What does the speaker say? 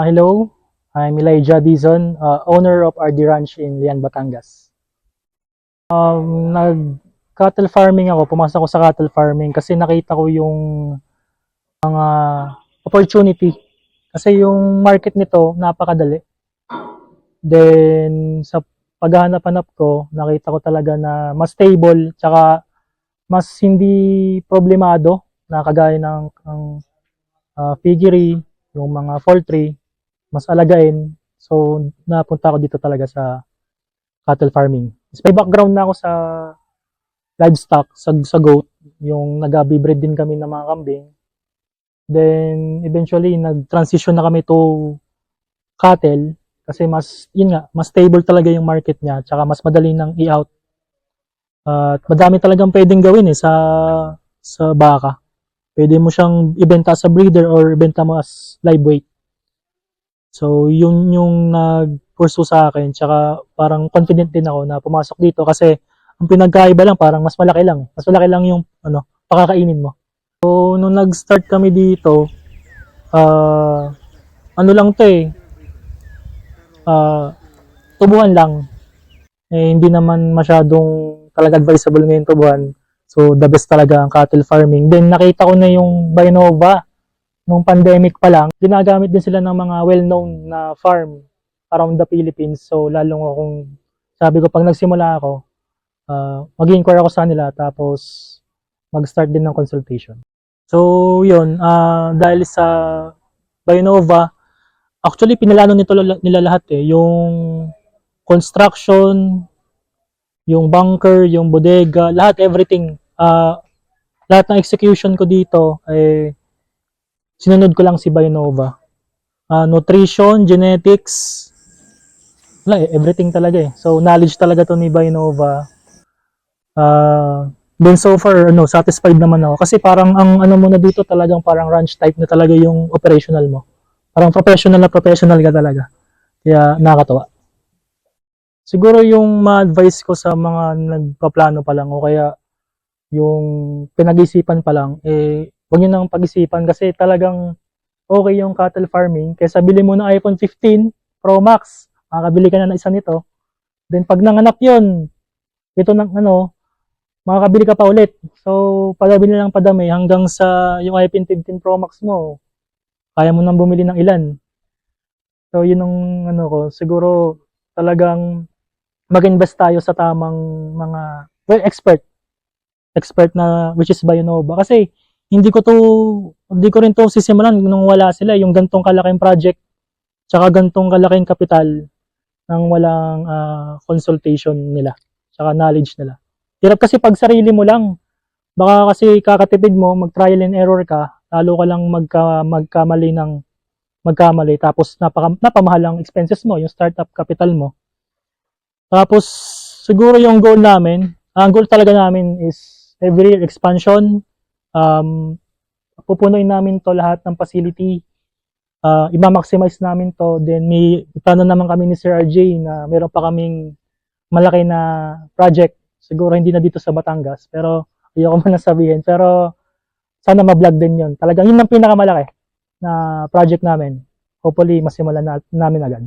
Hello, I'm Elijah Dizon, owner of RD Ranch in Lian, Batangas. Nag-cattle farming ako, pumasok ako sa cattle farming kasi nakita ko yung mga opportunity. Kasi yung market nito, napakadali. Then, sa paghahanap-hanap ko, nakita ko talaga na mas stable, tsaka mas hindi problemado na kagaya ng piggery, yung mga poultry, mas alagain. So, napunta ako dito talaga sa cattle farming. May background na ako sa livestock, sa goat, yung nag-breed din kami ng mga kambing. Then, eventually, nag-transition na kami to cattle kasi yun nga, mas stable talaga yung market niya, tsaka mas madali nang i-out. At madami talagang pwedeng gawin sa baka. Pwede mo siyang ibenta sa breeder or ibenta mo as live weight. So, yun yung nag-pursue sa akin. Tsaka parang confident din ako na pumasok dito kasi ang pinagkaiba lang parang mas malaki lang. Mas malaki lang yung pakakainin mo. So, nung nag-start kami dito, ano lang to tubuhan lang. Hindi naman masyadong talaga advisable ngayon tubuhan. So, the best talaga ang cattle farming. Then, nakita ko na yung Binova nung pandemic pa lang. Ginagamit din sila ng mga well-known na farm around the Philippines. So, lalong akong, sabi ko, pag nagsimula ako, mag-inquire ako sa nila, tapos mag-start din ng consultation. So, yun, dahil sa Binova, actually, pinalano nila lahat yung construction, yung bunker, yung bodega, lahat, everything. Lahat ng execution ko dito, sinunod ko lang si Binova. Nutrition, genetics, everything talaga So, knowledge talaga to ni Binova. Then so far, satisfied naman ako. Kasi parang ang ano mo na dito talagang parang ranch type na talaga yung operational mo. Parang professional na professional ka talaga. Kaya nakakatuwa. Siguro yung ma-advise ko sa mga nagpaplano pa lang o kaya yung pinag-isipan pa lang, huwag nyo nang pag-isipan kasi talagang okay yung cattle farming. Kaysa bili mo ng iPhone 15 Pro Max, makakabili ka na ng isa nito. Then pag nanganak yun, ito ng makakabili ka pa ulit. So, padabili lang padami hanggang sa yung iPhone 15 Pro Max mo, kaya mo nang bumili ng ilan. So, yun ang ko, siguro talagang mag-invest tayo sa tamang mga, expert na which is Bionova. Kasi hindi ko rin to sisimulan nung wala sila, yung gantong kalaking project, tsaka gantong kalaking kapital nang walang consultation nila, tsaka knowledge nila. Hirap kasi pag sarili mo lang, baka kasi kakatipid mo, mag-trial and error ka, lalo ka lang magkamali, tapos napamahal ang expenses mo, yung startup capital mo. Tapos, siguro yung goal namin, ang goal talaga namin is every year expansion. Pupunuin namin to lahat ng facility. I-maximize namin to. Then may plano naman kami ni Sir RJ na meron pa kaming malaki na project. Siguro hindi na dito sa Batangas, pero ayoko man sabihin. Pero sana ma-vlog din yun. Talagang yun ang pinakamalaki na project namin. Hopefully, masimulan namin agad.